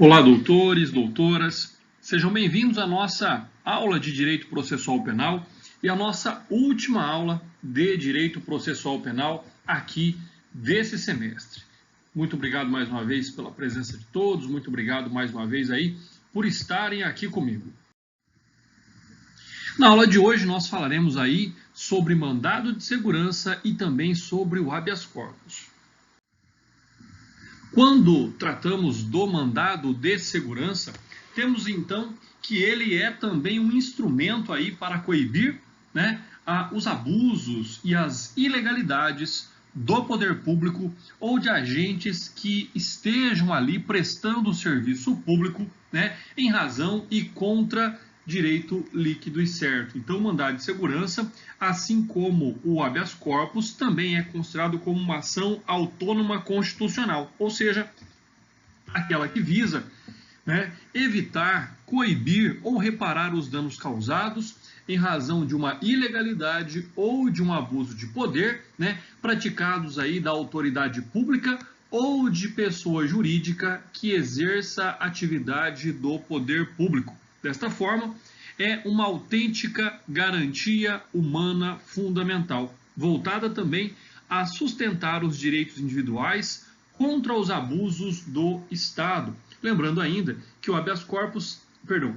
Olá, doutores, doutoras, sejam bem-vindos à nossa aula de Direito Processual Penal e à nossa última aula de Direito Processual Penal aqui desse semestre. Muito obrigado mais uma vez pela presença de todos, muito obrigado mais uma vez aí por estarem aqui comigo. Na aula de hoje nós falaremos aí sobre mandado de segurança e também sobre o habeas corpus. Quando tratamos do mandado de segurança, temos então que ele é também um instrumento aí para coibir, os abusos e as ilegalidades do poder público ou de agentes que estejam ali prestando serviço público, em razão e contra direito líquido e certo. Então, o mandado de segurança, assim como o habeas corpus, também é considerado como uma ação autônoma constitucional, ou seja, aquela que visa evitar, coibir ou reparar os danos causados em razão de uma ilegalidade ou de um abuso de poder, praticados aí da autoridade pública ou de pessoa jurídica que exerça atividade do poder público. Desta forma, é uma autêntica garantia humana fundamental, voltada também a sustentar os direitos individuais contra os abusos do Estado. Lembrando ainda que o habeas corpus,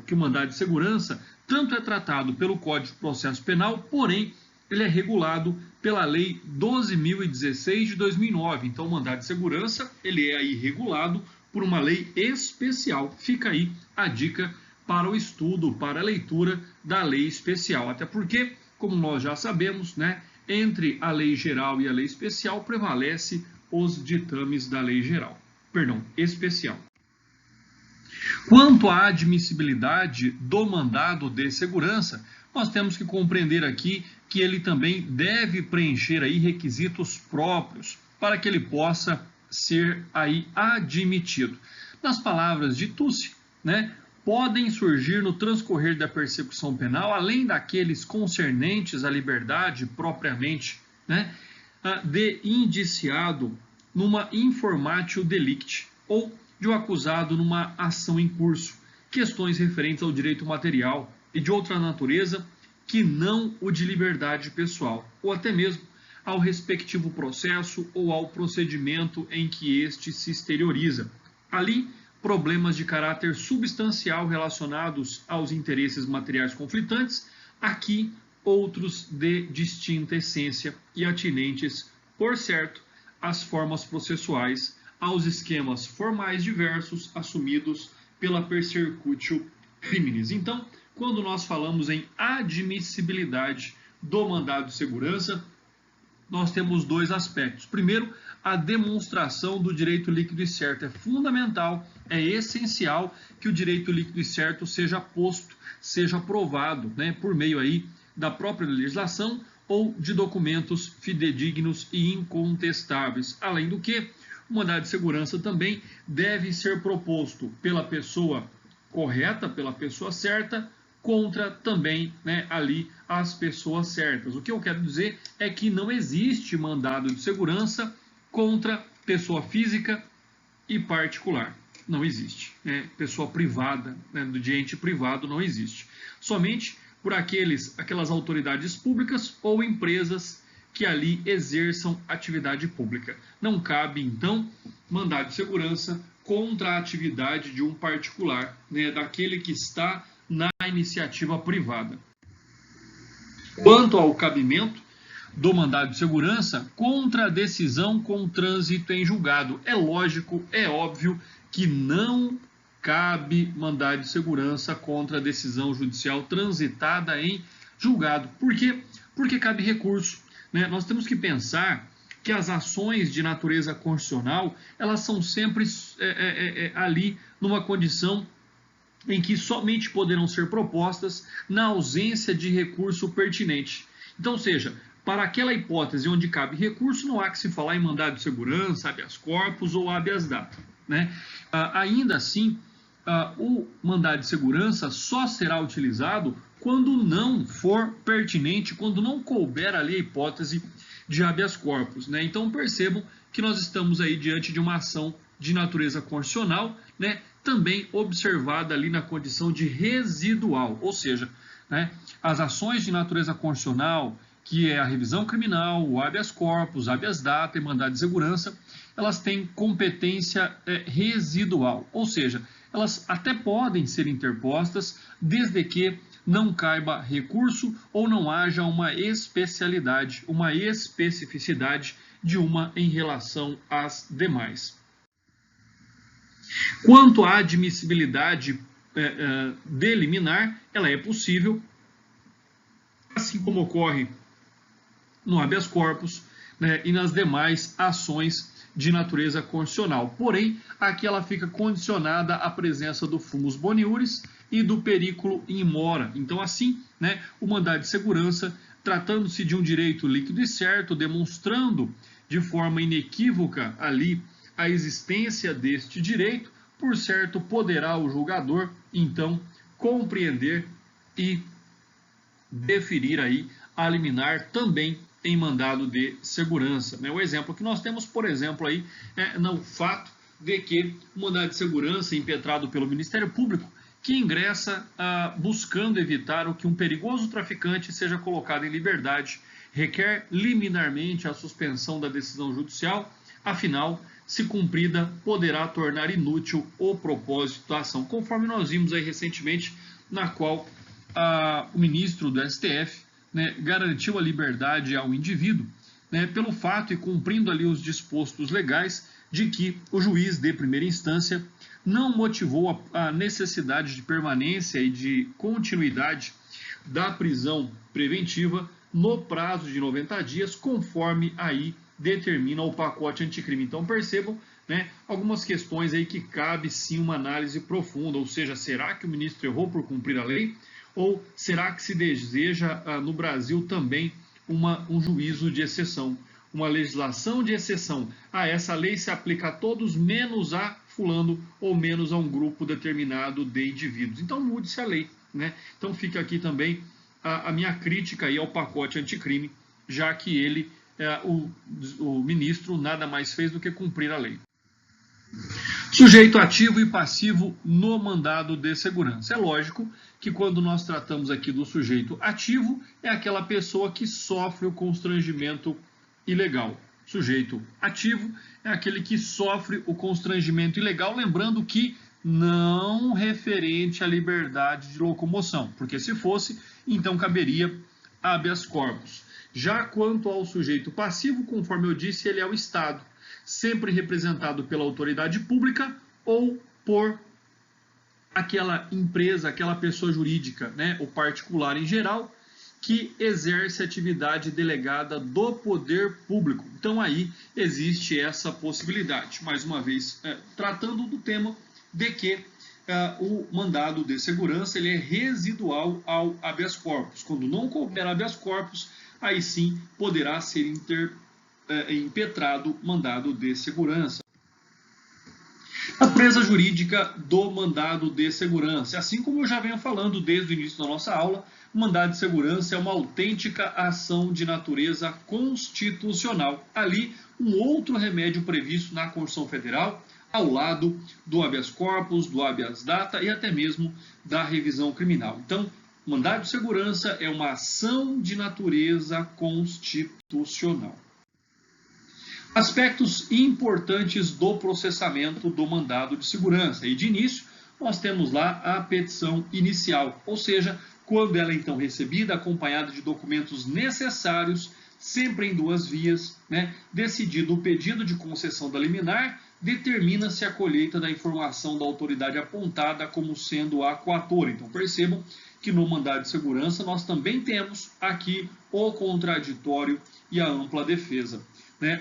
que o mandado de segurança, tanto é tratado pelo Código de Processo Penal, porém, ele é regulado pela Lei 12.016 de 2009. Então, o mandado de segurança, ele é aí regulado por uma lei especial. Fica aí a dica para o estudo, para a leitura da lei especial. Até porque, como nós já sabemos, entre a lei geral e a lei especial prevalece os ditames da lei especial. Quanto à admissibilidade do mandado de segurança, nós temos que compreender aqui que ele também deve preencher aí requisitos próprios para que ele possa ser aí admitido. Nas palavras de Tucci, podem surgir no transcorrer da persecução penal, além daqueles concernentes à liberdade propriamente, de indiciado numa informatio delicti ou de um acusado numa ação em curso, questões referentes ao direito material e de outra natureza que não o de liberdade pessoal, ou até mesmo ao respectivo processo ou ao procedimento em que este se exterioriza. Ali, problemas de caráter substancial relacionados aos interesses materiais conflitantes, aqui outros de distinta essência e atinentes, por certo, às formas processuais, aos esquemas formais diversos assumidos pela persecutio criminis. Então, quando nós falamos em admissibilidade do mandado de segurança, nós temos dois aspectos. Primeiro, a demonstração do direito líquido e certo é fundamental, é essencial que o direito líquido e certo seja posto, seja aprovado, por meio aí da própria legislação ou de documentos fidedignos e incontestáveis. Além do que, o mandado de segurança também deve ser proposto pela pessoa correta, pela pessoa certa, contra também ali as pessoas certas. O que eu quero dizer é que não existe mandado de segurança contra pessoa física e particular. Não existe. Pessoa privada, de ente privado, não existe. Somente por aquelas autoridades públicas ou empresas que ali exerçam atividade pública. Não cabe, então, mandado de segurança contra a atividade de um particular, daquele que está na iniciativa privada. Quanto ao cabimento do mandado de segurança contra a decisão com trânsito em julgado, é lógico, é óbvio que não cabe mandado de segurança contra a decisão judicial transitada em julgado. Por quê? Porque cabe recurso. Nós temos que pensar que as ações de natureza constitucional, elas são sempre ali numa condição em que somente poderão ser propostas na ausência de recurso pertinente. Então, seja, para aquela hipótese onde cabe recurso, não há que se falar em mandado de segurança, habeas corpus ou habeas data. Ainda assim, o mandado de segurança só será utilizado quando não for pertinente, quando não couber ali a hipótese de habeas corpus. Então percebam que nós estamos aí diante de uma ação de natureza constitucional, também observada ali na condição de residual, ou seja, né, as ações de natureza constitucional, que é a revisão criminal, o habeas corpus, habeas data e mandado de segurança, elas têm competência residual, ou seja, elas até podem ser interpostas desde que não caiba recurso ou não haja uma especialidade, uma especificidade de uma em relação às demais. Quanto à admissibilidade de liminar, ela é possível, assim como ocorre no habeas corpus, né, e nas demais ações de natureza constitucional. Porém, aqui ela fica condicionada à presença do fumus boniuris e do periculo in mora. Então, assim, né, o mandado de segurança, tratando-se de um direito líquido e certo, demonstrando de forma inequívoca ali a existência deste direito, por certo, poderá o julgador, então, compreender e deferir aí a liminar também em mandado de segurança. O exemplo que nós temos, por exemplo, aí, é no fato de que o mandado de segurança impetrado pelo Ministério Público, que ingressa buscando evitar o que um perigoso traficante seja colocado em liberdade, requer liminarmente a suspensão da decisão judicial, afinal, se cumprida, poderá tornar inútil o propósito da ação, conforme nós vimos aí recentemente, na qual o ministro do STF, né, garantiu a liberdade ao indivíduo, né, pelo fato e cumprindo ali os dispostos legais de que o juiz de primeira instância não motivou a necessidade de permanência e de continuidade da prisão preventiva no prazo de 90 dias, conforme aí determina o pacote anticrime. Então percebam, né, algumas questões aí que cabe sim uma análise profunda, ou seja, será que o ministro errou por cumprir a lei? Ou será que se deseja no Brasil também um juízo de exceção, uma legislação de exceção? Essa lei se aplica a todos, menos a fulano ou menos a um grupo determinado de indivíduos. Então mude-se a lei, né? Então fica aqui também a minha crítica aí ao pacote anticrime, já que ele, o ministro, nada mais fez do que cumprir a lei. Sujeito ativo e passivo no mandado de segurança. É lógico que quando nós tratamos aqui do sujeito ativo, é aquela pessoa que sofre o constrangimento ilegal. Sujeito ativo é aquele que sofre o constrangimento ilegal, lembrando que não referente à liberdade de locomoção, porque se fosse, então caberia habeas corpus. Já quanto ao sujeito passivo, conforme eu disse, ele é o Estado, sempre representado pela autoridade pública ou por aquela empresa, aquela pessoa jurídica, né, o particular em geral, que exerce atividade delegada do poder público. Então aí existe essa possibilidade, mais uma vez, tratando do tema de que o mandado de segurança ele é residual ao habeas corpus. Quando não couber habeas corpus, aí sim poderá ser impetrado mandado de segurança. A presa jurídica do mandado de segurança. Assim como eu já venho falando desde o início da nossa aula, o mandado de segurança é uma autêntica ação de natureza constitucional. Ali, um outro remédio previsto na Constituição Federal, ao lado do habeas corpus, do habeas data e até mesmo da revisão criminal. Então, o mandado de segurança é uma ação de natureza constitucional. Aspectos importantes do processamento do mandado de segurança. E de início, nós temos lá a petição inicial, ou seja, quando ela é então recebida, acompanhada de documentos necessários, sempre em duas vias, né? Decidido o pedido de concessão da liminar, determina-se a colheita da informação da autoridade apontada como sendo a coatora. Então percebam que no mandado de segurança nós também temos aqui o contraditório e a ampla defesa.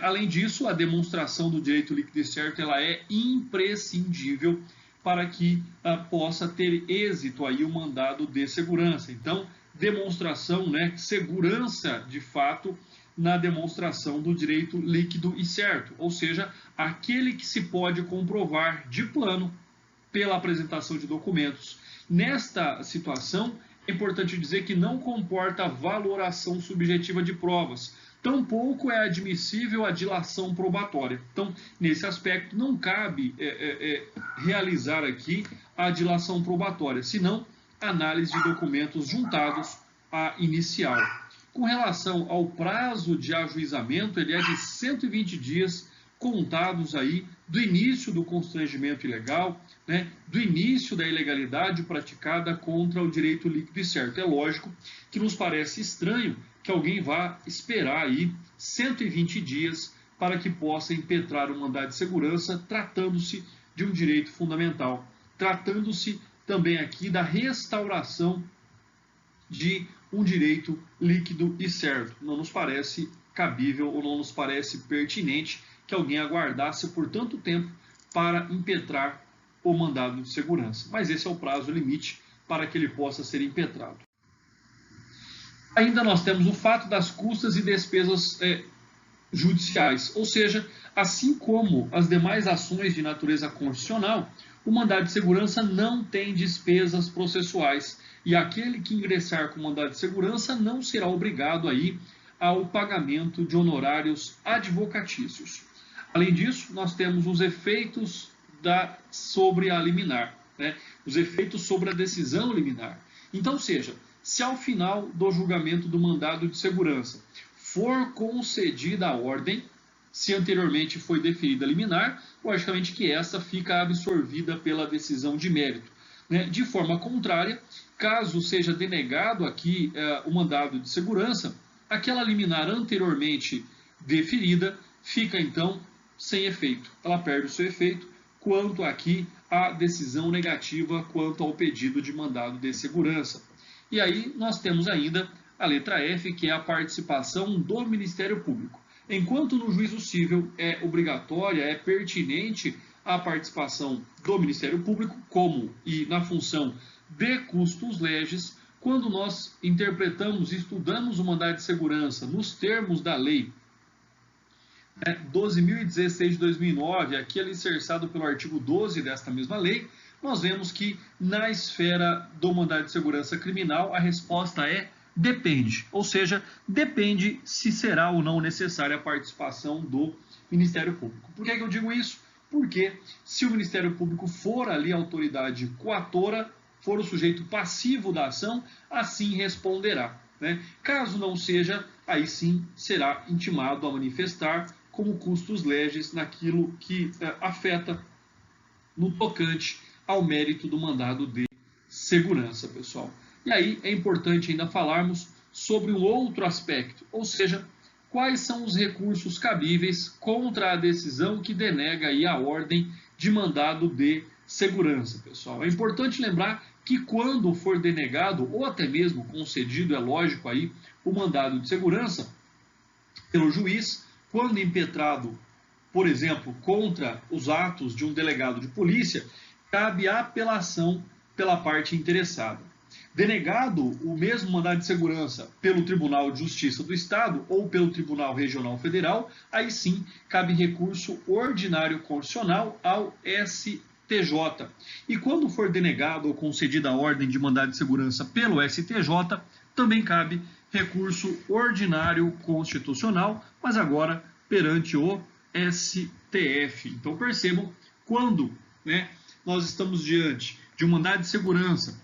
Além disso, a demonstração do direito líquido e certo ela é imprescindível para que possa ter êxito aí o mandado de segurança. Então, demonstração, segurança de fato na demonstração do direito líquido e certo, ou seja, aquele que se pode comprovar de plano pela apresentação de documentos. Nesta situação, é importante dizer que não comporta valoração subjetiva de provas. tampouco é admissível a dilação probatória. Então, nesse aspecto, não cabe realizar aqui a dilação probatória, senão análise de documentos juntados à inicial. Com relação ao prazo de ajuizamento, ele é de 120 dias contados aí do início do constrangimento ilegal, né, do início da ilegalidade praticada contra o direito líquido e certo. É lógico que nos parece estranho que alguém vá esperar aí 120 dias para que possa impetrar um mandado de segurança, tratando-se de um direito fundamental, tratando-se também aqui da restauração de um direito líquido e certo. Não nos parece cabível ou não nos parece pertinente que alguém aguardasse por tanto tempo para impetrar o mandado de segurança. Mas esse é o prazo limite para que ele possa ser impetrado. Ainda nós temos o fato das custas e despesas judiciais, ou seja, assim como as demais ações de natureza constitucional, o mandado de segurança não tem despesas processuais e aquele que ingressar com mandado de segurança não será obrigado aí ao pagamento de honorários advocatícios. Além disso, nós temos os efeitos sobre a liminar, né? Os efeitos sobre a decisão liminar. Então, seja, se ao final do julgamento do mandado de segurança for concedida a ordem, se anteriormente foi deferida a liminar, logicamente que essa fica absorvida pela decisão de mérito, né? De forma contrária, caso seja denegado aqui o mandado de segurança, aquela liminar anteriormente deferida fica então sem efeito. Ela perde o seu efeito quanto aqui à decisão negativa quanto ao pedido de mandado de segurança. E aí nós temos ainda a letra F, que é a participação do Ministério Público. Enquanto no juízo civil é obrigatória, é pertinente a participação do Ministério Público, como e na função de custos legis, quando nós interpretamos e estudamos o mandado de segurança nos termos da lei 12.016 de 2009, aqui alicerçado pelo artigo 12 desta mesma lei, nós vemos que na esfera do mandado de segurança criminal a resposta é depende, ou seja, depende se será ou não necessária a participação do Ministério Público. Por que eu digo isso? Porque se o Ministério Público for ali a autoridade coatora, for o sujeito passivo da ação, assim responderá, né? Caso não seja, aí sim será intimado a manifestar como custos legis naquilo que afeta no tocante ao mérito do mandado de segurança, pessoal. E aí é importante ainda falarmos sobre um outro aspecto, ou seja, quais são os recursos cabíveis contra a decisão que denega aí a ordem de mandado de segurança, pessoal. É importante lembrar que quando for denegado ou até mesmo concedido, é lógico aí, o mandado de segurança pelo juiz, quando impetrado, por exemplo, contra os atos de um delegado de polícia, cabe a apelação pela parte interessada. Denegado o mesmo mandado de segurança pelo Tribunal de Justiça do Estado ou pelo Tribunal Regional Federal, aí sim cabe recurso ordinário constitucional ao STJ. E quando for denegado ou concedida a ordem de mandado de segurança pelo STJ, também cabe recurso ordinário constitucional, mas agora perante o STF. Então percebam, quando nós estamos diante de um mandado de segurança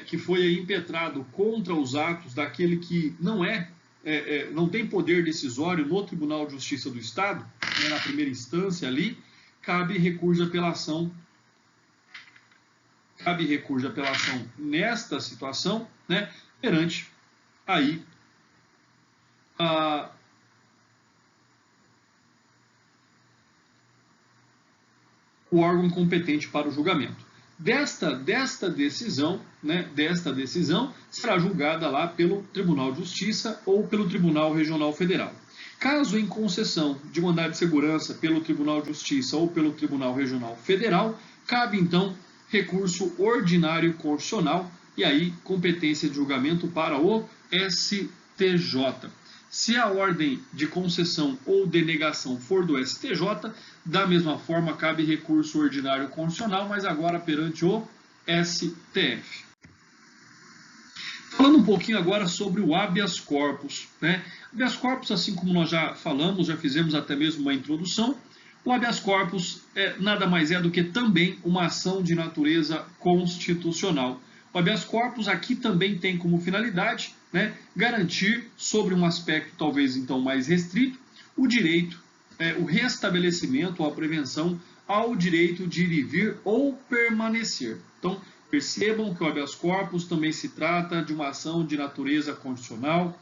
que foi aí impetrado contra os atos daquele que não tem poder decisório no Tribunal de Justiça do Estado, na primeira instância ali, cabe recurso de apelação nesta situação, perante aí o órgão competente para o julgamento. Desta decisão será julgada lá pelo Tribunal de Justiça ou pelo Tribunal Regional Federal. Caso em concessão de mandado de segurança pelo Tribunal de Justiça ou pelo Tribunal Regional Federal, cabe então recurso ordinário constitucional e aí competência de julgamento para o STJ. Se a ordem de concessão ou denegação for do STJ, da mesma forma cabe recurso ordinário constitucional, mas agora perante o STF. Falando um pouquinho agora sobre o habeas corpus, né? Habeas corpus, assim como nós já falamos, já fizemos até mesmo uma introdução, o habeas corpus nada mais é do que também uma ação de natureza constitucional. O habeas corpus aqui também tem como finalidade, né, garantir, sobre um aspecto talvez então mais restrito, o direito, o restabelecimento ou a prevenção ao direito de ir e vir ou permanecer. Então, percebam que o habeas corpus também se trata de uma ação de natureza constitucional.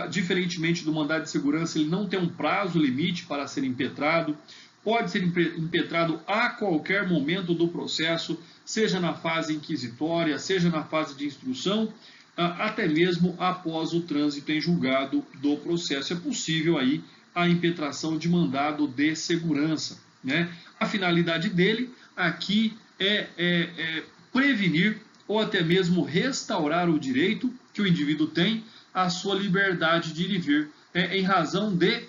Diferentemente do mandado de segurança, ele não tem um prazo limite para ser impetrado. Pode ser impetrado a qualquer momento do processo, seja na fase inquisitória, seja na fase de instrução, até mesmo após o trânsito em julgado do processo. É possível aí a impetração de mandado de segurança, né? A finalidade dele aqui é prevenir ou até mesmo restaurar o direito que o indivíduo tem à sua liberdade de ir e vir, em razão de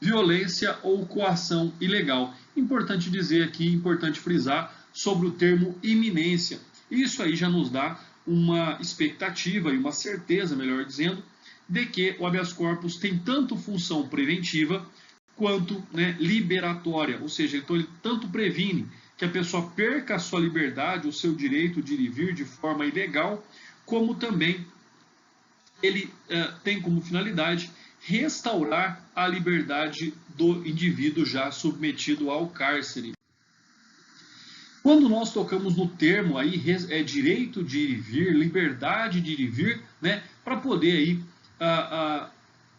violência ou coação ilegal. Importante dizer aqui, importante frisar sobre o termo iminência. Isso aí já nos dá uma expectativa e uma certeza, melhor dizendo, de que o habeas corpus tem tanto função preventiva quanto, né, liberatória, ou seja, então ele tanto previne que a pessoa perca a sua liberdade, o seu direito de ir e vir de forma ilegal, como também ele tem como finalidade restaurar a liberdade do indivíduo já submetido ao cárcere. Quando nós tocamos no termo aí, direito de ir e vir, liberdade de ir e vir, né, para poder aí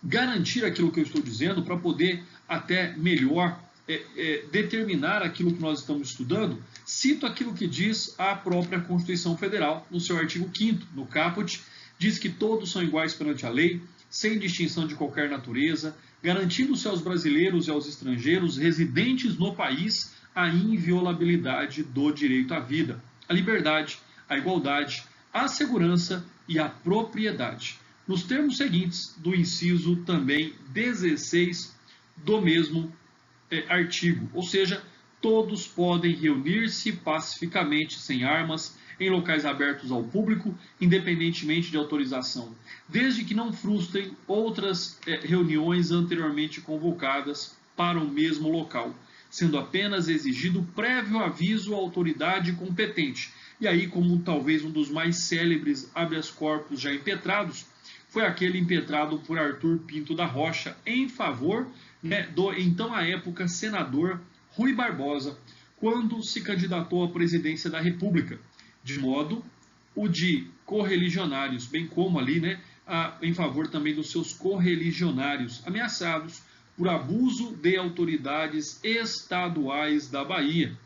garantir aquilo que eu estou dizendo, para poder até melhor determinar aquilo que nós estamos estudando, cito aquilo que diz a própria Constituição Federal, no seu artigo 5º, no caput, diz que todos são iguais perante a lei, sem distinção de qualquer natureza, garantindo-se aos brasileiros e aos estrangeiros residentes no país a inviolabilidade do direito à vida, à liberdade, à igualdade, à segurança e à propriedade, nos termos seguintes do inciso também 16 do mesmo artigo, ou seja, todos podem reunir-se pacificamente sem armas em locais abertos ao público, independentemente de autorização, desde que não frustrem outras reuniões anteriormente convocadas para o mesmo local, sendo apenas exigido prévio aviso à autoridade competente. E aí, como talvez um dos mais célebres habeas corpus já impetrados, foi aquele impetrado por Arthur Pinto da Rocha em favor, né, do então à época senador Rui Barbosa, quando se candidatou à presidência da República, de modo o de correligionários, bem como ali, né, em favor também dos seus correligionários ameaçados por abuso de autoridades estaduais da Bahia,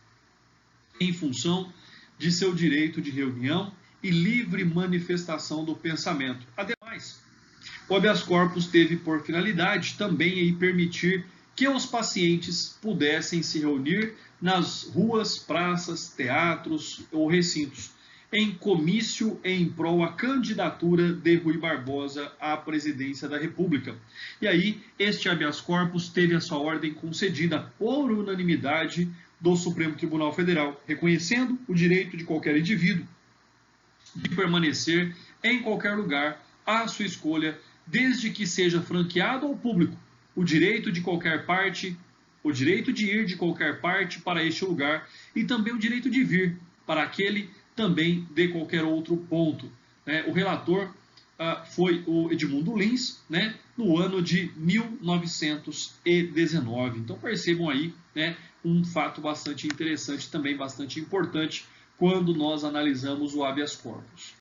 em função de seu direito de reunião e livre manifestação do pensamento. Ademais, o habeas corpus teve por finalidade também permitir que os pacientes pudessem se reunir nas ruas, praças, teatros ou recintos, em comício em prol à candidatura de Rui Barbosa à presidência da República. E aí, este habeas corpus teve a sua ordem concedida por unanimidade do Supremo Tribunal Federal, reconhecendo o direito de qualquer indivíduo de permanecer em qualquer lugar à sua escolha, desde que seja franqueado ao público o direito de qualquer parte, o direito de ir de qualquer parte para este lugar e também o direito de vir para aquele também de qualquer outro ponto. O relator foi o Edmundo Lins, né, no ano de 1919. Então percebam aí, né, um fato bastante interessante, também bastante importante, quando nós analisamos o habeas corpus.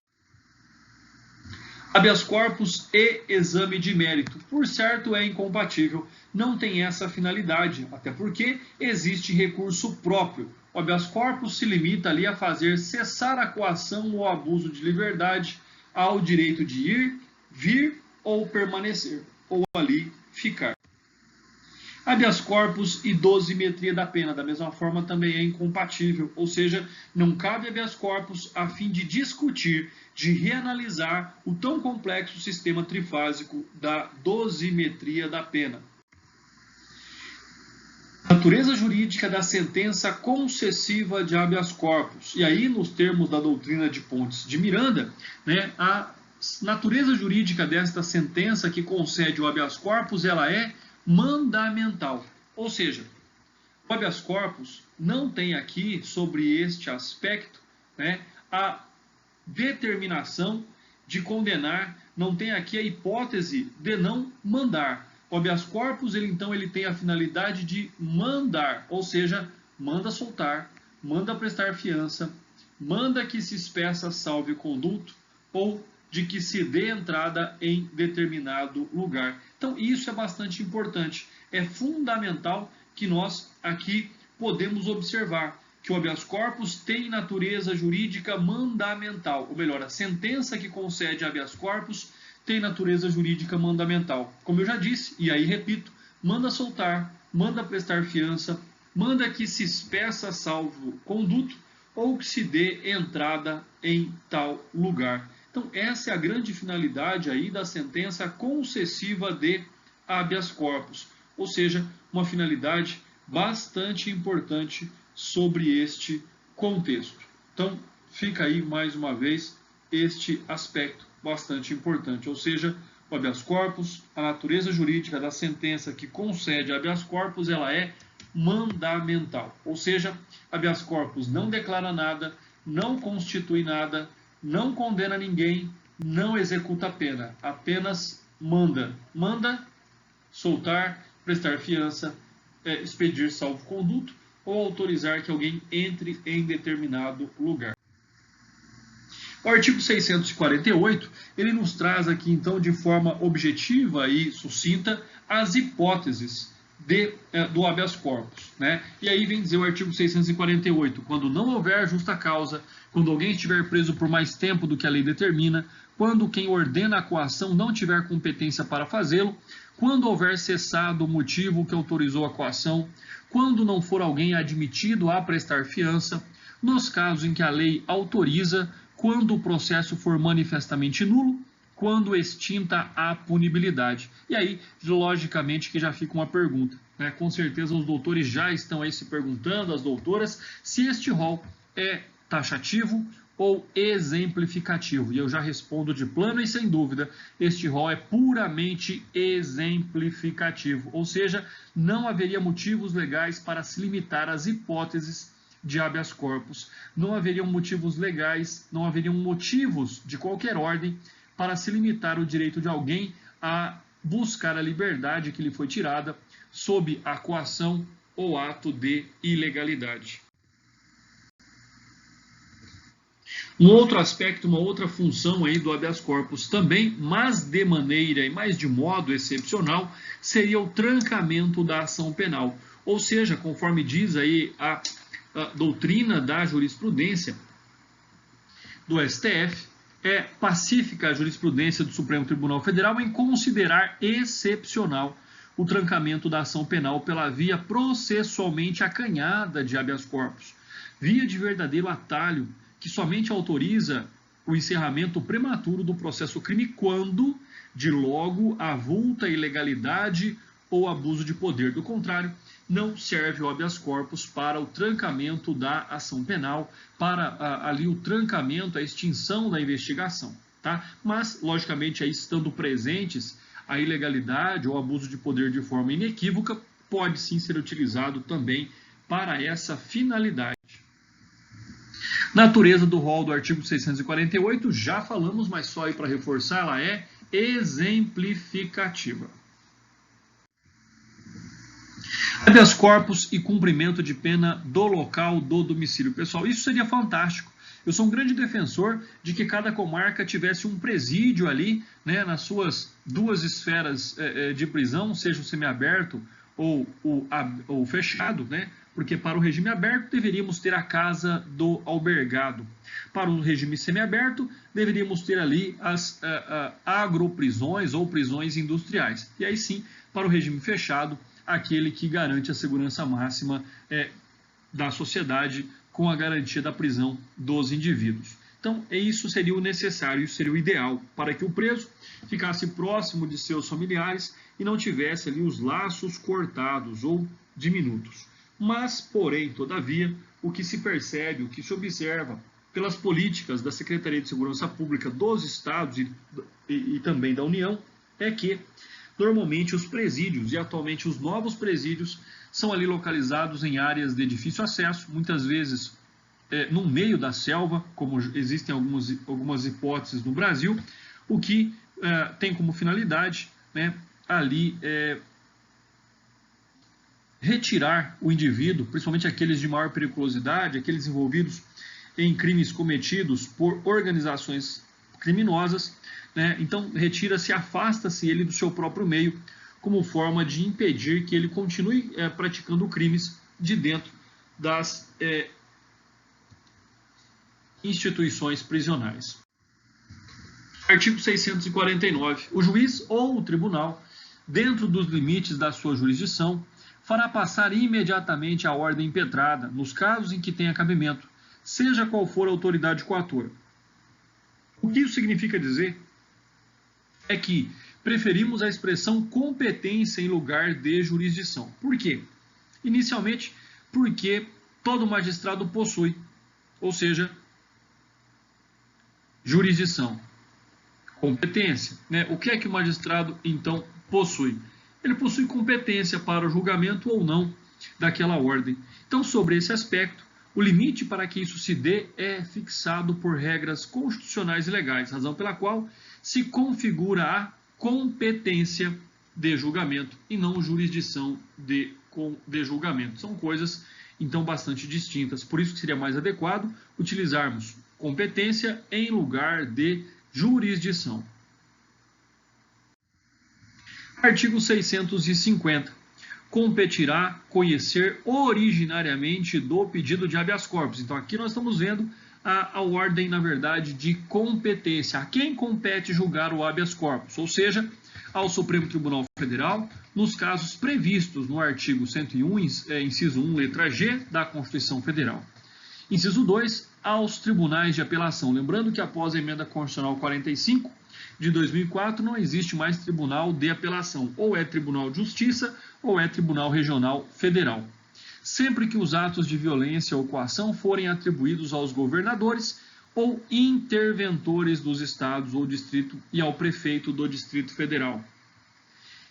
Habeas corpus e exame de mérito, por certo, é incompatível, não tem essa finalidade, até porque existe recurso próprio. O habeas corpus se limita ali a fazer cessar a coação ou abuso de liberdade ao direito de ir, vir ou permanecer, ou ali ficar. Habeas corpus e dosimetria da pena, da mesma forma, também é incompatível, ou seja, não cabe habeas corpus a fim de discutir, de reanalisar o tão complexo sistema trifásico da dosimetria da pena. Natureza jurídica da sentença concessiva de habeas corpus. E aí, nos termos da doutrina de Pontes de Miranda, né, a natureza jurídica desta sentença que concede o habeas corpus, ela é mandamental. Ou seja, o habeas corpus não tem aqui, sobre este aspecto, né, a determinação de condenar, não tem aqui a hipótese de não mandar. O habeas corpus, então, ele tem a finalidade de mandar, ou seja, manda soltar, manda prestar fiança, manda que se expeça salve conduto ou de que se dê entrada em determinado lugar. Então, isso é bastante importante. É fundamental que nós aqui podemos observar que o habeas corpus tem natureza jurídica mandamental, ou melhor, a sentença que concede habeas corpus tem natureza jurídica mandamental. Como eu já disse, e aí repito, manda soltar, manda prestar fiança, manda que se expeça salvo conduto ou que se dê entrada em tal lugar. Então, essa é a grande finalidade aí da sentença concessiva de habeas corpus, ou seja, uma finalidade bastante importante sobre este contexto. Então, fica aí mais uma vez este aspecto bastante importante, ou seja, o habeas corpus, a natureza jurídica da sentença que concede habeas corpus, ela é mandamental, ou seja, habeas corpus não declara nada, não constitui nada, não condena ninguém, não executa a pena, apenas manda. Manda soltar, prestar fiança, expedir salvo-conduto ou autorizar que alguém entre em determinado lugar. O artigo 648, ele nos traz aqui, então, de forma objetiva e sucinta, as hipóteses do habeas corpus, né? E aí vem dizer o artigo 648, quando não houver justa causa, quando alguém estiver preso por mais tempo do que a lei determina, quando quem ordena a coação não tiver competência para fazê-lo, quando houver cessado o motivo que autorizou a coação, quando não for alguém admitido a prestar fiança, nos casos em que a lei autoriza, quando o processo for manifestamente nulo, quando extinta a punibilidade. E aí, logicamente, que já fica uma pergunta, né? Com certeza os doutores já estão aí se perguntando, as doutoras, se este rol é taxativo ou exemplificativo. E eu já respondo de plano e sem dúvida, este rol é puramente exemplificativo, ou seja, não haveria motivos legais para se limitar às hipóteses de habeas corpus. Não haveriam motivos legais, não haveriam motivos de qualquer ordem para se limitar o direito de alguém a buscar a liberdade que lhe foi tirada sob a coação ou ato de ilegalidade. Um outro aspecto, uma outra função aí do habeas corpus também, mas de maneira e mais de modo excepcional, seria o trancamento da ação penal. Ou seja, conforme diz aí a doutrina da jurisprudência do STF, é pacífica a jurisprudência do Supremo Tribunal Federal em considerar excepcional o trancamento da ação penal pela via processualmente acanhada de habeas corpus, via de verdadeiro atalho que somente autoriza o encerramento prematuro do processo crime quando, de logo, avulta ilegalidade ou abuso de poder. Do contrário, não serve o habeas corpus para o trancamento da ação penal, para ali o trancamento, a extinção da investigação, tá? Mas, logicamente, aí estando presentes a ilegalidade ou abuso de poder de forma inequívoca, pode sim ser utilizado também para essa finalidade. Natureza do rol do artigo 648, já falamos, mas só aí para reforçar, ela é exemplificativa. Habeas corpus e cumprimento de pena do local do domicílio. Pessoal, isso seria fantástico. Eu sou um grande defensor de que cada comarca tivesse um presídio ali, né, nas suas duas esferas de prisão, seja o semiaberto ou o fechado, né? Porque para o regime aberto deveríamos ter a casa do albergado. Para o regime semiaberto deveríamos ter ali as agroprisões ou prisões industriais. E aí sim, para o regime fechado, aquele que garante a segurança máxima da sociedade com a garantia da prisão dos indivíduos. Então, isso seria o necessário, isso seria o ideal, para que o preso ficasse próximo de seus familiares e não tivesse ali os laços cortados ou de minutos. Mas, porém, todavia, o que se percebe, o que se observa pelas políticas da Secretaria de Segurança Pública dos Estados e também da União, é que normalmente os presídios, e atualmente os novos presídios, são ali localizados em áreas de difícil acesso, muitas vezes no meio da selva, como existem algumas hipóteses no Brasil, o que tem como finalidade, né, ali retirar o indivíduo, principalmente aqueles de maior periculosidade, aqueles envolvidos em crimes cometidos por organizações criminosas, né? Então retira-se, afasta-se ele do seu próprio meio, como forma de impedir que ele continue praticando crimes de dentro das instituições prisionais. Artigo 649. O juiz ou o tribunal, dentro dos limites da sua jurisdição, fará passar imediatamente a ordem impetrada, nos casos em que tenha cabimento, seja qual for a autoridade coatora. O que isso significa dizer é que preferimos a expressão competência em lugar de jurisdição. Por quê? Inicialmente, porque todo magistrado possui, ou seja, jurisdição, competência, né? O que é que o magistrado, então, possui? Ele possui competência para o julgamento ou não daquela ordem. Então, sobre esse aspecto, o limite para que isso se dê é fixado por regras constitucionais e legais, razão pela qual se configura a competência de julgamento e não jurisdição de julgamento. São coisas, então, bastante distintas. Por isso que seria mais adequado utilizarmos competência em lugar de jurisdição. Artigo 650. Competirá conhecer originariamente do pedido de habeas corpus. Então, aqui nós estamos vendo a ordem, na verdade, de competência. A quem compete julgar o habeas corpus? Ou seja, ao Supremo Tribunal Federal, nos casos previstos no artigo 101, inciso 1, letra G, da Constituição Federal. Inciso 2, aos tribunais de apelação. Lembrando que após a emenda constitucional 45 de 2004, não existe mais tribunal de apelação. Ou é Tribunal de Justiça ou é Tribunal Regional Federal. Sempre que os atos de violência ou coação forem atribuídos aos governadores ou interventores dos estados ou distrito e ao prefeito do Distrito Federal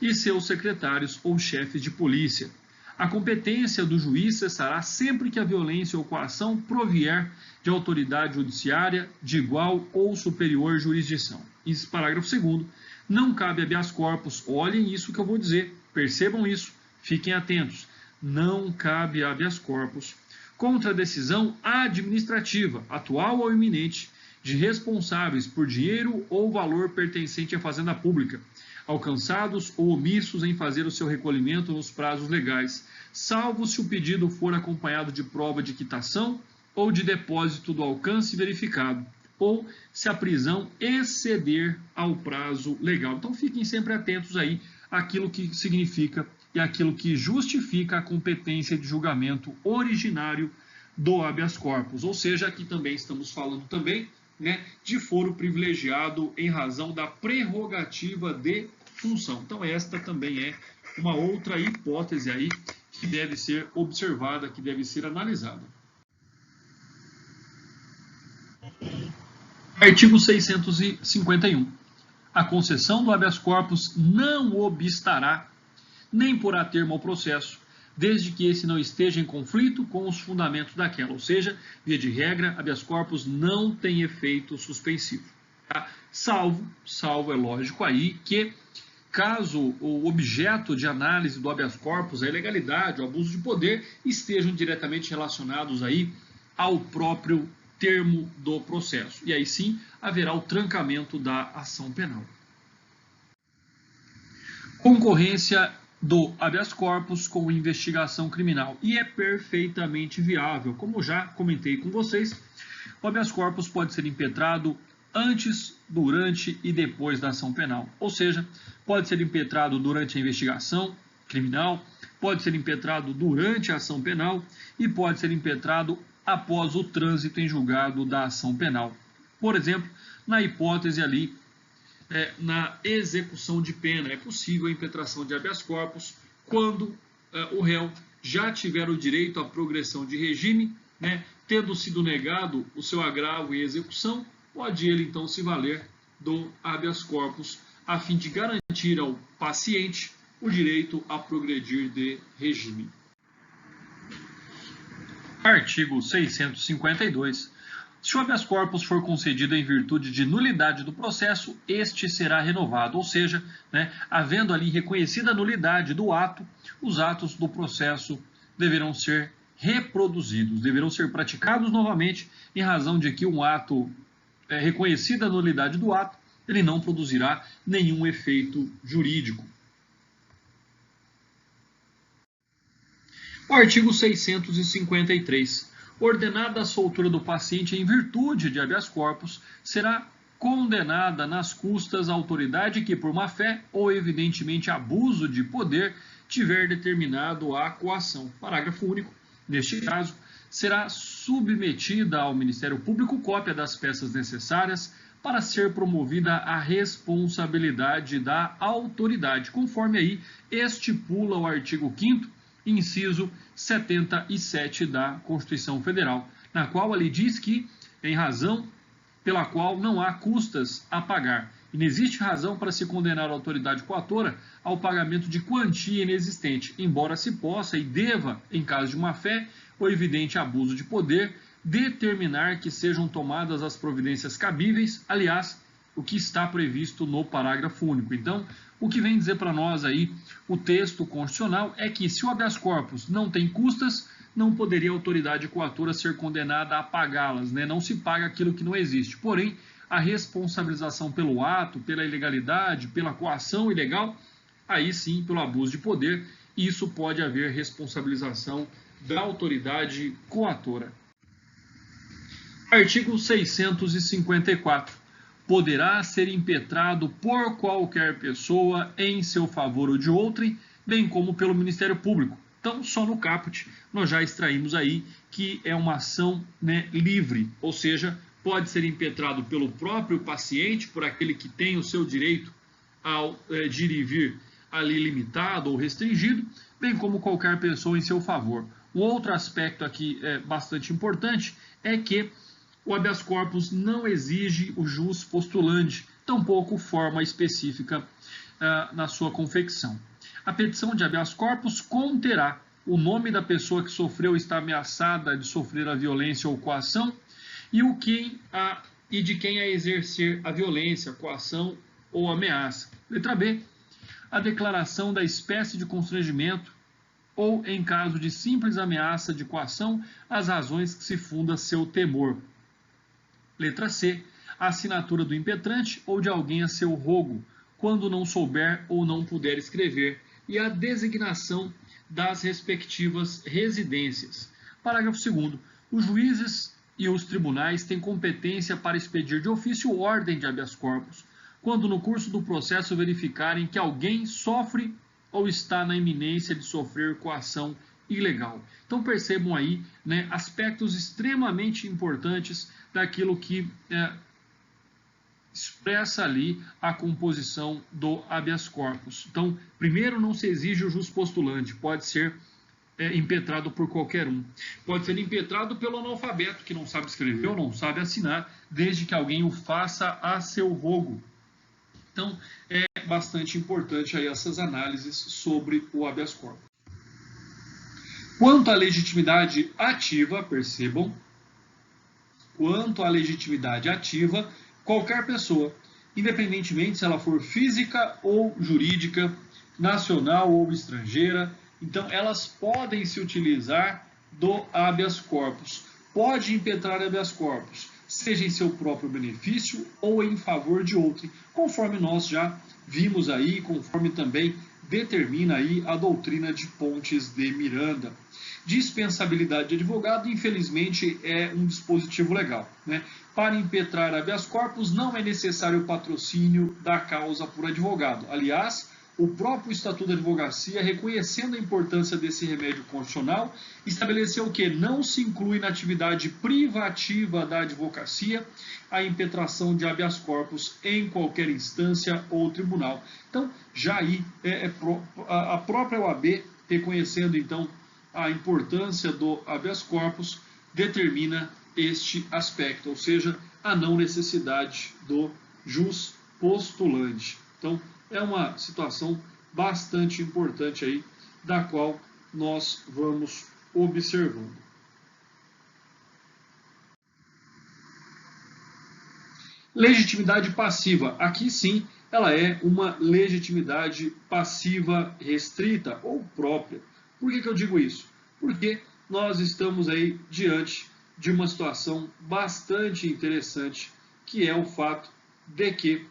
e seus secretários ou chefes de polícia. A competência do juiz cessará sempre que a violência ou coação provier de autoridade judiciária de igual ou superior jurisdição. Esse parágrafo 2º, não cabe habeas corpus. Olhem isso que eu vou dizer, percebam isso, fiquem atentos. Não cabe habeas corpus contra a decisão administrativa, atual ou iminente, de responsáveis por dinheiro ou valor pertencente à fazenda pública, alcançados ou omissos em fazer o seu recolhimento nos prazos legais, salvo se o pedido for acompanhado de prova de quitação ou de depósito do alcance verificado, ou se a prisão exceder ao prazo legal. Então fiquem sempre atentos aí àquilo que significa e àquilo que justifica a competência de julgamento originário do habeas corpus. Ou seja, aqui também estamos falando também, né, de foro privilegiado em razão da prerrogativa de função. Então esta também é uma outra hipótese aí que deve ser observada, que deve ser analisada. Artigo 651. A concessão do habeas corpus não obstará nem porá termo ao processo, desde que esse não esteja em conflito com os fundamentos daquela. Ou seja, via de regra, habeas corpus não tem efeito suspensivo. Tá? Salvo é lógico aí que, caso o objeto de análise do habeas corpus, a ilegalidade, o abuso de poder, estejam diretamente relacionados aí ao próprio termo do processo. E aí sim haverá o trancamento da ação penal. Concorrência do habeas corpus com investigação criminal. E é perfeitamente viável. Como já comentei com vocês, o habeas corpus pode ser impetrado antes, durante e depois da ação penal. Ou seja, pode ser impetrado durante a investigação criminal, pode ser impetrado durante a ação penal e pode ser impetrado após o trânsito em julgado da ação penal. Por exemplo, na hipótese ali, na execução de pena, é possível a impetração de habeas corpus quando o réu já tiver o direito à progressão de regime, né, tendo sido negado o seu agravo e execução, pode ele então se valer do habeas corpus a fim de garantir ao paciente o direito a progredir de regime. Artigo 652. Se o habeas corpus for concedido em virtude de nulidade do processo, este será renovado, ou seja, né, havendo ali reconhecida a nulidade do ato, os atos do processo deverão ser reproduzidos, deverão ser praticados novamente, em razão de que um ato, reconhecida a nulidade do ato, ele não produzirá nenhum efeito jurídico. O artigo 653. Ordenada a soltura do paciente em virtude de habeas corpus, será condenada nas custas a autoridade que, por má-fé ou evidentemente abuso de poder, tiver determinado a coação. Parágrafo único. Neste caso, será submetida ao Ministério Público cópia das peças necessárias para ser promovida a responsabilidade da autoridade, conforme aí estipula o artigo 5º, inciso 77 da Constituição Federal, na qual ele diz que, em razão pela qual não há custas a pagar, e não existe razão para se condenar a autoridade coatora ao pagamento de quantia inexistente, embora se possa e deva, em caso de má-fé ou evidente abuso de poder, determinar que sejam tomadas as providências cabíveis, aliás, o que está previsto no parágrafo único. Então, o que vem dizer para nós aí o texto constitucional é que, se o habeas corpus não tem custas, não poderia a autoridade coatora ser condenada a pagá-las, né? Não se paga aquilo que não existe. Porém, a responsabilização pelo ato, pela ilegalidade, pela coação ilegal, aí sim, pelo abuso de poder, isso pode haver responsabilização da autoridade coatora. Artigo 654. Poderá ser impetrado por qualquer pessoa em seu favor ou de outrem, bem como pelo Ministério Público. Então, só no caput, nós já extraímos aí que é uma ação, né, livre, ou seja, pode ser impetrado pelo próprio paciente, por aquele que tem o seu direito ao de ir e vir ali limitado ou restringido, bem como qualquer pessoa em seu favor. Um outro aspecto aqui bastante importante é que o habeas corpus não exige o jus postulante, tampouco forma específica na sua confecção. A petição de habeas corpus conterá o nome da pessoa que sofreu ou está ameaçada de sofrer a violência ou coação e de quem a exercer a violência, coação ou ameaça. Letra B. A declaração da espécie de constrangimento ou, em caso de simples ameaça de coação, as razões que se funda seu temor. Letra C. A assinatura do impetrante ou de alguém a seu rogo, quando não souber ou não puder escrever, e a designação das respectivas residências. Parágrafo 2º. Os juízes e os tribunais têm competência para expedir de ofício ordem de habeas corpus, quando no curso do processo verificarem que alguém sofre ou está na iminência de sofrer coação ilegal. Então percebam aí, né, aspectos extremamente importantes daquilo que expressa ali a composição do habeas corpus. Então, primeiro, não se exige o jus postulante, pode ser impetrado por qualquer um. Pode ser impetrado pelo analfabeto, que não sabe escrever ou não sabe assinar, desde que alguém o faça a seu rogo. Então, é bastante importante aí essas análises sobre o habeas corpus. Quanto à legitimidade ativa, percebam, quanto à legitimidade ativa, qualquer pessoa, independentemente se ela for física ou jurídica, nacional ou estrangeira, então elas podem se utilizar do habeas corpus. Pode impetrar habeas corpus, seja em seu próprio benefício ou em favor de outrem, conforme nós já vimos aí, conforme também determina aí a doutrina de Pontes de Miranda. Dispensabilidade de advogado, infelizmente, é um dispositivo legal, né? Para impetrar habeas corpus não é necessário o patrocínio da causa por advogado. Aliás, o próprio Estatuto da Advocacia, reconhecendo a importância desse remédio constitucional, estabeleceu que não se inclui na atividade privativa da advocacia a impetração de habeas corpus em qualquer instância ou tribunal. Então, já aí a própria OAB, reconhecendo então a importância do habeas corpus determina este aspecto, ou seja, a não necessidade do jus postulante. Então, é uma situação bastante importante aí, da qual nós vamos observando. Legitimidade passiva. Aqui sim, ela é uma legitimidade passiva restrita ou própria. Por que eu digo isso? Porque nós estamos aí diante de uma situação bastante interessante, que é o fato de que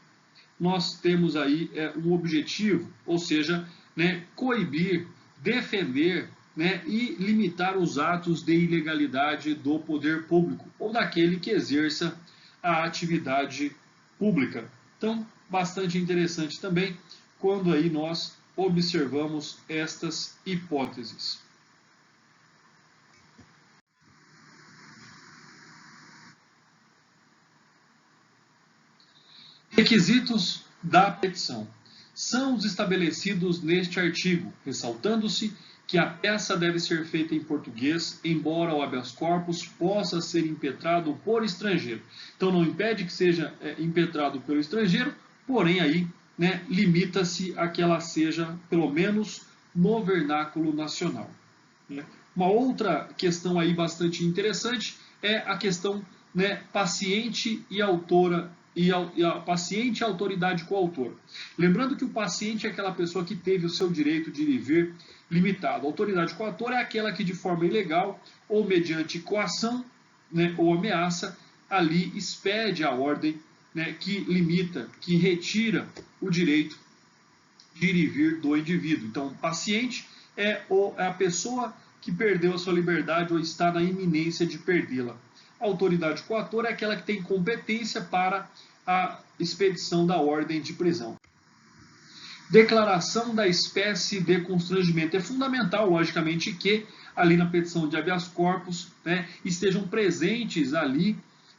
nós temos aí um objetivo, ou seja, coibir, defender e limitar os atos de ilegalidade do poder público ou daquele que exerça a atividade pública. Então, bastante interessante também quando aí nós observamos estas hipóteses. Requisitos da petição são os estabelecidos neste artigo, ressaltando-se que a peça deve ser feita em português, embora o habeas corpus possa ser impetrado por estrangeiro. Então não impede que seja impetrado pelo estrangeiro, porém aí limita-se a que ela seja, pelo menos, no vernáculo nacional. Uma outra questão aí bastante interessante é a questão paciente e autora e a paciente e a autoridade coautora. Lembrando que o paciente é aquela pessoa que teve o seu direito de ir e vir limitado. A autoridade coautora é aquela que de forma ilegal ou mediante coação ou ameaça ali expede a ordem que limita, que retira o direito de ir e vir do indivíduo. Então, o paciente é a pessoa que perdeu a sua liberdade ou está na iminência de perdê-la. A autoridade coatora é aquela que tem competência para a expedição da ordem de prisão. Declaração da espécie de constrangimento. É fundamental, logicamente, que ali na petição de habeas corpus estejam presentes ali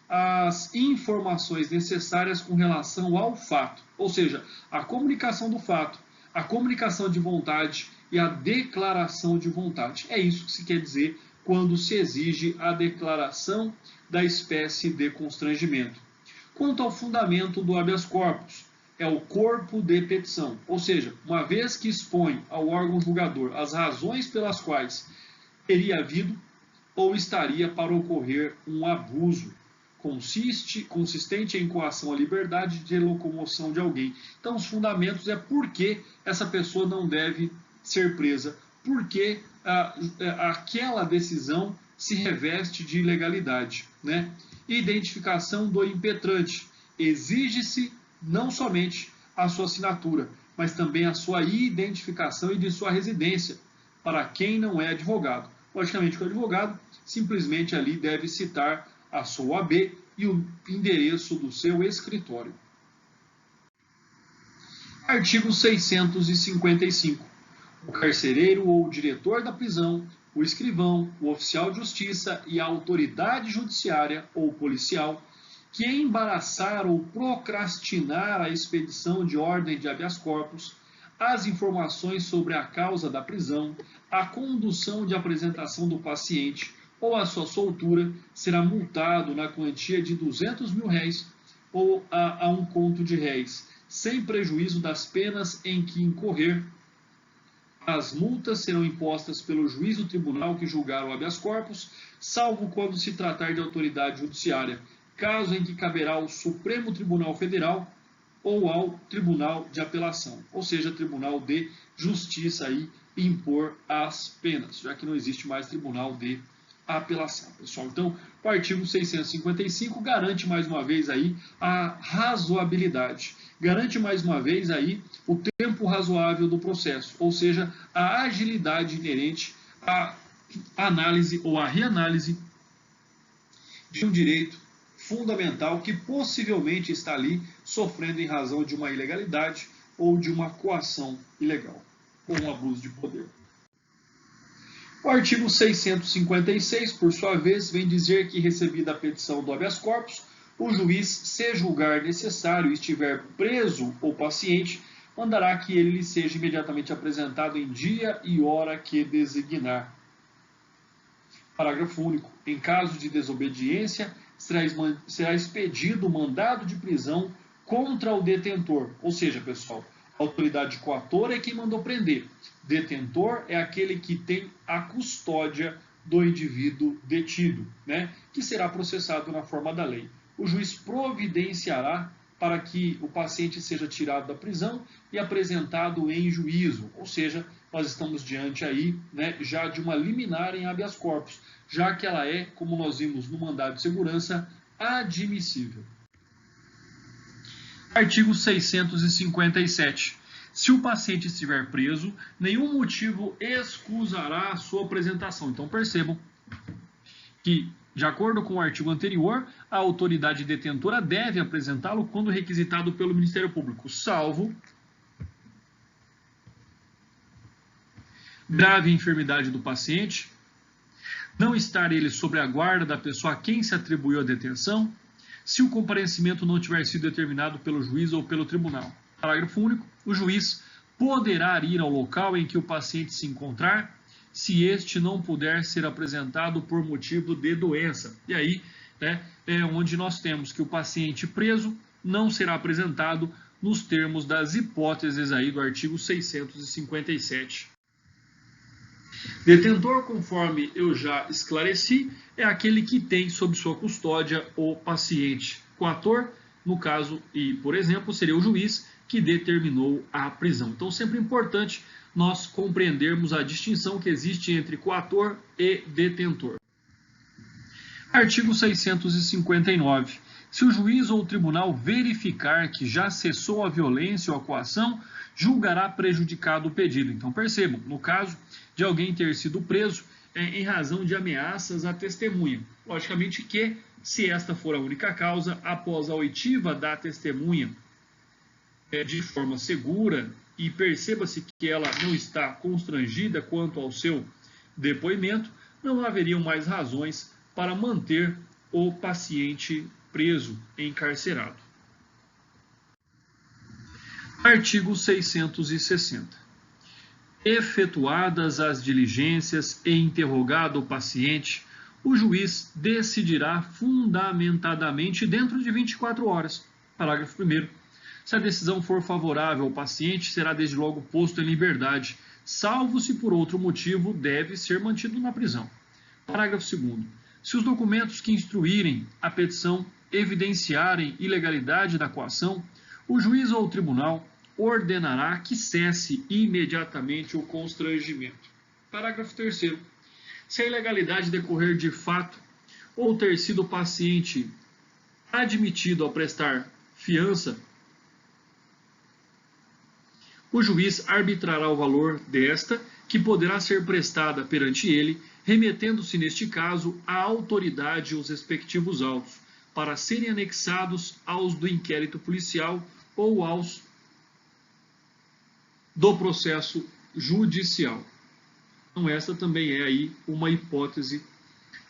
as informações necessárias com relação ao fato. Ou seja, a comunicação do fato, a comunicação de vontade e a declaração de vontade. É isso que se quer dizer quando se exige a declaração da espécie de constrangimento. Quanto ao fundamento do habeas corpus, é o corpo de petição, ou seja, uma vez que expõe ao órgão julgador as razões pelas quais teria havido ou estaria para ocorrer um abuso consistente em coação à liberdade de locomoção de alguém. Então, os fundamentos é por que essa pessoa não deve ser presa, porque aquela decisão se reveste de ilegalidade. Identificação do impetrante. Exige-se não somente a sua assinatura, mas também a sua identificação e de sua residência, para quem não é advogado. Logicamente, o advogado simplesmente ali deve citar a sua OAB e o endereço do seu escritório. Artigo 655. O carcereiro ou o diretor da prisão, o escrivão, o oficial de justiça e a autoridade judiciária ou policial que embaraçar ou procrastinar a expedição de ordem de habeas corpus, as informações sobre a causa da prisão, a condução de apresentação do paciente ou a sua soltura, será multado na quantia de R$200 mil ou a um conto de réis, sem prejuízo das penas em que incorrer. As multas serão impostas pelo juiz do tribunal que julgar o habeas corpus, salvo quando se tratar de autoridade judiciária, caso em que caberá ao Supremo Tribunal Federal ou ao Tribunal de Apelação, ou seja, Tribunal de Justiça aí, impor as penas, já que não existe mais Tribunal de Apelação, pessoal. Então, o artigo 655 garante mais uma vez aí a razoabilidade, garante mais uma vez aí o tempo razoável do processo, ou seja, a agilidade inerente à análise ou à reanálise de um direito fundamental que possivelmente está ali sofrendo em razão de uma ilegalidade ou de uma coação ilegal, ou um abuso de poder. O artigo 656, por sua vez, vem dizer que, recebida a petição do habeas corpus, o juiz, se julgar necessário e estiver preso ou paciente, mandará que ele lhe seja imediatamente apresentado em dia e hora que designar. Parágrafo único. Em caso de desobediência, será expedido mandado de prisão contra o detentor. Ou seja, pessoal, a autoridade coatora é quem mandou prender. Detentor é aquele que tem a custódia do indivíduo detido, né? Que será processado na forma da lei. O juiz providenciará para que o paciente seja tirado da prisão e apresentado em juízo, ou seja, nós estamos diante aí, né, já de uma liminar em habeas corpus, já que ela é, como nós vimos no mandado de segurança, admissível. Artigo 657. Se o paciente estiver preso, nenhum motivo excusará a sua apresentação. Então percebam que, de acordo com o artigo anterior, a autoridade detentora deve apresentá-lo quando requisitado pelo Ministério Público, salvo grave enfermidade do paciente, não estar ele sob a guarda da pessoa a quem se atribuiu a detenção, se o comparecimento não tiver sido determinado pelo juiz ou pelo tribunal. Parágrafo único. O juiz poderá ir ao local em que o paciente se encontrar, se este não puder ser apresentado por motivo de doença. E aí, né, é onde nós temos que o paciente preso não será apresentado nos termos das hipóteses aí do artigo 657. Detentor, conforme eu já esclareci, é aquele que tem sob sua custódia o paciente. Coator, no caso, e por exemplo, seria o juiz que determinou a prisão. Então, sempre é importante nós compreendermos a distinção que existe entre coator e detentor. Artigo 659. Se o juiz ou o tribunal verificar que já cessou a violência ou a coação, julgará prejudicado o pedido. Então, percebam, no caso de alguém ter sido preso em razão de ameaças à testemunha. Logicamente que, se esta for a única causa, após a oitiva da testemunha de forma segura e perceba-se que ela não está constrangida quanto ao seu depoimento, não haveriam mais razões para manter o paciente preso, encarcerado. Artigo 660. Efetuadas as diligências e interrogado o paciente, o juiz decidirá fundamentadamente dentro de 24 horas. Parágrafo 1º. Se a decisão for favorável ao paciente, será desde logo posto em liberdade, salvo se por outro motivo deve ser mantido na prisão. Parágrafo 2º. Se os documentos que instruírem a petição evidenciarem ilegalidade da coação, o juiz ou o tribunal ordenará que cesse imediatamente o constrangimento. Parágrafo 3º. Se a ilegalidade decorrer de fato ou ter sido o paciente admitido a prestar fiança, o juiz arbitrará o valor desta, que poderá ser prestada perante ele, remetendo-se neste caso à autoridade os respectivos autos, para serem anexados aos do inquérito policial ou aos do processo judicial. Então essa também é aí uma hipótese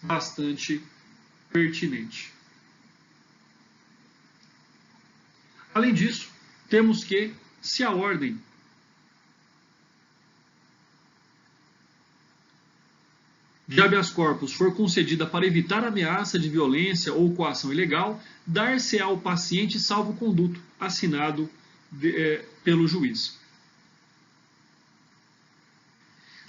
bastante pertinente. Além disso, temos que, se a ordem de habeas corpus for concedida para evitar ameaça de violência ou coação ilegal, dar-se ao paciente salvo-conduto, assinado pelo juiz.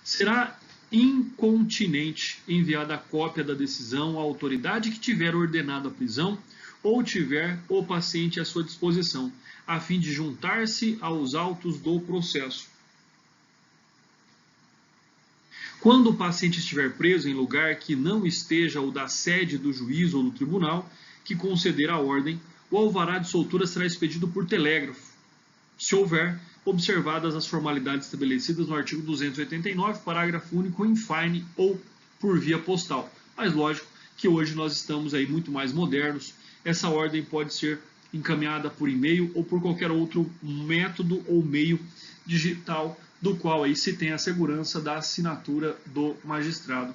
Será incontinente enviada a cópia da decisão à autoridade que tiver ordenado a prisão ou tiver o paciente à sua disposição, a fim de juntar-se aos autos do processo. Quando o paciente estiver preso em lugar que não esteja o da sede do juiz ou do tribunal que conceder a ordem, o alvará de soltura será expedido por telégrafo, se houver observadas as formalidades estabelecidas no artigo 289, parágrafo único, in fine ou por via postal. Mas lógico que hoje nós estamos aí muito mais modernos. Essa ordem pode ser encaminhada por e-mail ou por qualquer outro método ou meio digital, do qual aí se tem a segurança da assinatura do magistrado.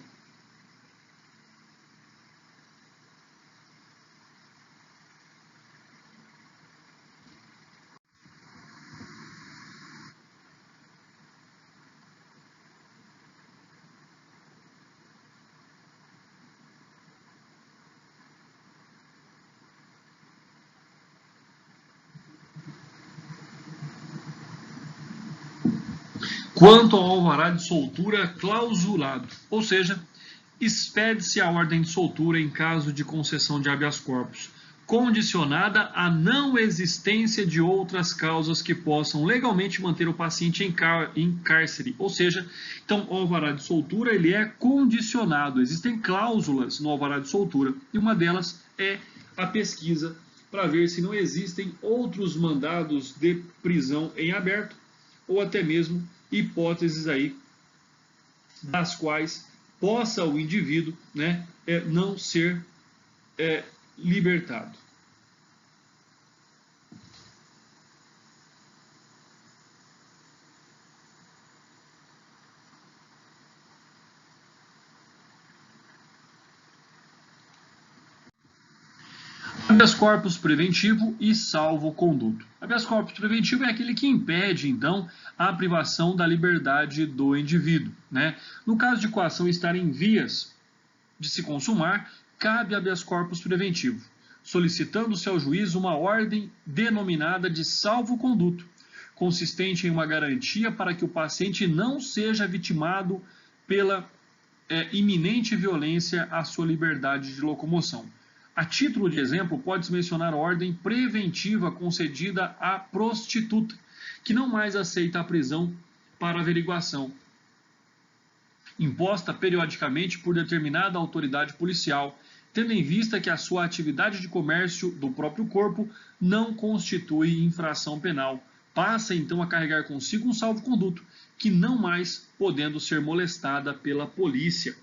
Quanto ao alvará de soltura clausulado, ou seja, expede-se a ordem de soltura em caso de concessão de habeas corpus, condicionada à não existência de outras causas que possam legalmente manter o paciente em cárcere. Ou seja, então o alvará de soltura ele é condicionado. Existem cláusulas no alvará de soltura e uma delas é a pesquisa para ver se não existem outros mandados de prisão em aberto ou até mesmo hipóteses aí das quais possa o indivíduo, né, não ser libertado. Habeas corpus preventivo e salvo-conduto. Habeas corpus preventivo é aquele que impede, então, a privação da liberdade do indivíduo, né? No caso de coação estar em vias de se consumar, cabe habeas corpus preventivo, solicitando-se ao juiz uma ordem denominada de salvo-conduto, consistente em uma garantia para que o paciente não seja vitimado pela iminente violência à sua liberdade de locomoção. A título de exemplo, pode-se mencionar a ordem preventiva concedida à prostituta, que não mais aceita a prisão para averiguação, imposta periodicamente por determinada autoridade policial, tendo em vista que a sua atividade de comércio do próprio corpo não constitui infração penal. Passa então a carregar consigo um salvo-conduto, que não mais podendo ser molestada pela polícia.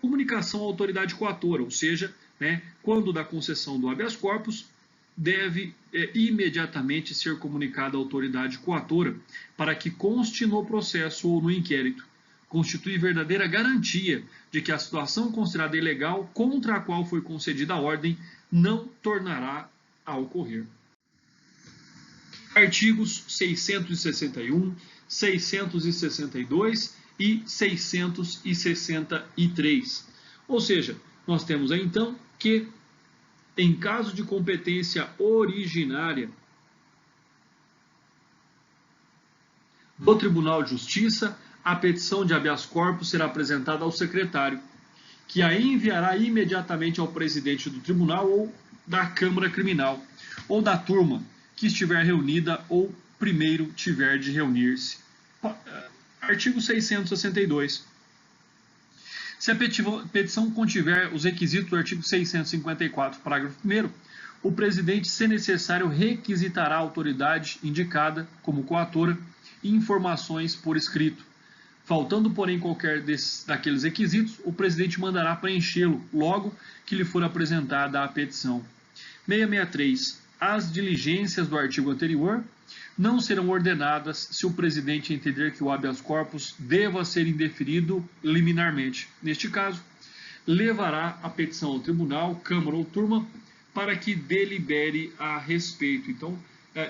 Comunicação à autoridade coatora, ou seja, quando da concessão do habeas corpus, deve imediatamente ser comunicada à autoridade coatora para que conste no processo ou no inquérito. Constitui verdadeira garantia de que a situação considerada ilegal contra a qual foi concedida a ordem não tornará a ocorrer. Artigos 661, 662 e 663. Ou seja, nós temos aí então que, em caso de competência originária do Tribunal de Justiça, a petição de habeas corpus será apresentada ao secretário, que a enviará imediatamente ao presidente do tribunal ou da Câmara Criminal, ou da turma que estiver reunida ou primeiro tiver de reunir-se. Artigo 662. Se a petição contiver os requisitos do artigo 654, parágrafo 1º, o presidente, se necessário, requisitará a autoridade indicada como coatora informações por escrito. Faltando, porém, qualquer daqueles requisitos, o presidente mandará preenchê-lo logo que lhe for apresentada a petição. 663. As diligências do artigo anterior não serão ordenadas se o presidente entender que o habeas corpus deva ser indeferido liminarmente. Neste caso, levará a petição ao tribunal, câmara ou turma para que delibere a respeito. Então,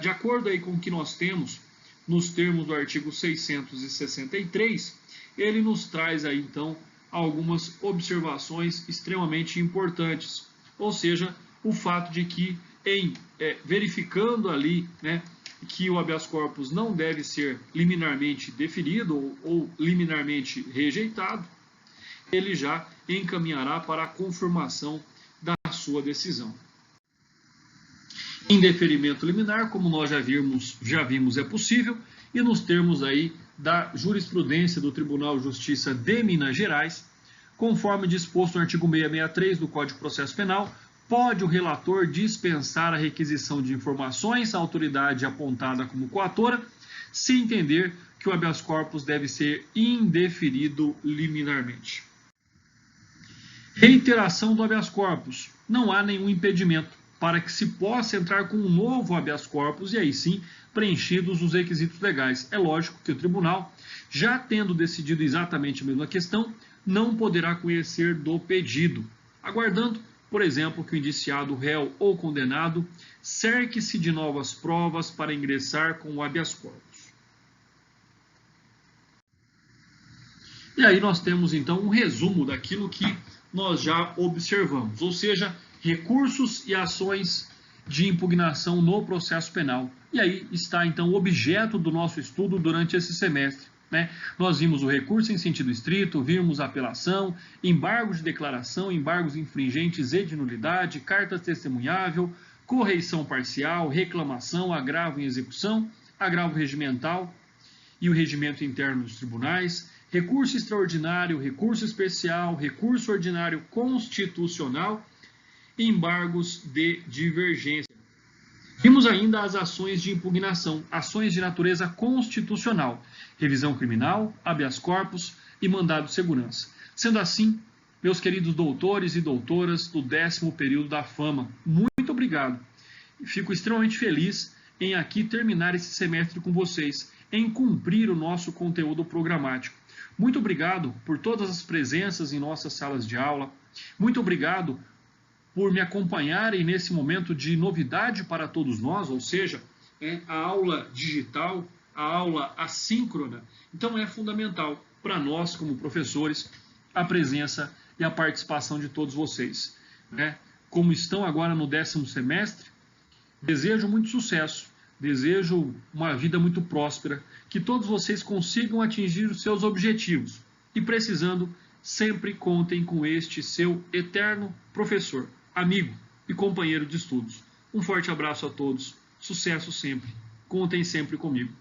de acordo aí com o que nós temos nos termos do artigo 663, ele nos traz aí então algumas observações extremamente importantes. Ou seja, o fato de que verificando ali, que o habeas corpus não deve ser liminarmente deferido ou liminarmente rejeitado, ele já encaminhará para a confirmação da sua decisão. Indeferimento liminar, como nós já vimos, é possível, e nos termos aí da jurisprudência do Tribunal de Justiça de Minas Gerais, conforme disposto no artigo 663 do Código de Processo Penal, pode o relator dispensar a requisição de informações à autoridade apontada como coatora, se entender que o habeas corpus deve ser indeferido liminarmente. Reiteração do habeas corpus. Não há nenhum impedimento para que se possa entrar com um novo habeas corpus e aí sim preenchidos os requisitos legais. É lógico que o tribunal, já tendo decidido exatamente a mesma questão, não poderá conhecer do pedido, aguardando, por exemplo, que o indiciado, réu ou condenado cerque-se de novas provas para ingressar com o habeas corpus. E aí nós temos então um resumo daquilo que nós já observamos, ou seja, recursos e ações de impugnação no processo penal. E aí está então o objeto do nosso estudo durante esse semestre. né? Nós vimos o recurso em sentido estrito, vimos a apelação, embargo de declaração, embargos infringentes e de nulidade, carta testemunhável, correição parcial, reclamação, agravo em execução, agravo regimental e o regimento interno dos tribunais, recurso extraordinário, recurso especial, recurso ordinário constitucional e embargos de divergência. Vimos ainda as ações de impugnação, ações de natureza constitucional, revisão criminal, habeas corpus e mandado de segurança. Sendo assim, meus queridos doutores e doutoras do 10º período da fama, muito obrigado. Fico extremamente feliz em aqui terminar esse semestre com vocês, em cumprir o nosso conteúdo programático. Muito obrigado por todas as presenças em nossas salas de aula. Muito obrigado por me acompanharem nesse momento de novidade para todos nós, ou seja, a aula digital, a aula assíncrona. Então é fundamental para nós, como professores, a presença e a participação de todos vocês, né? Como estão agora no 10º semestre, desejo muito sucesso, desejo uma vida muito próspera, que todos vocês consigam atingir os seus objetivos e, precisando, sempre contem com este seu eterno professor, amigo e companheiro de estudos. Um forte abraço a todos, sucesso sempre, contem sempre comigo.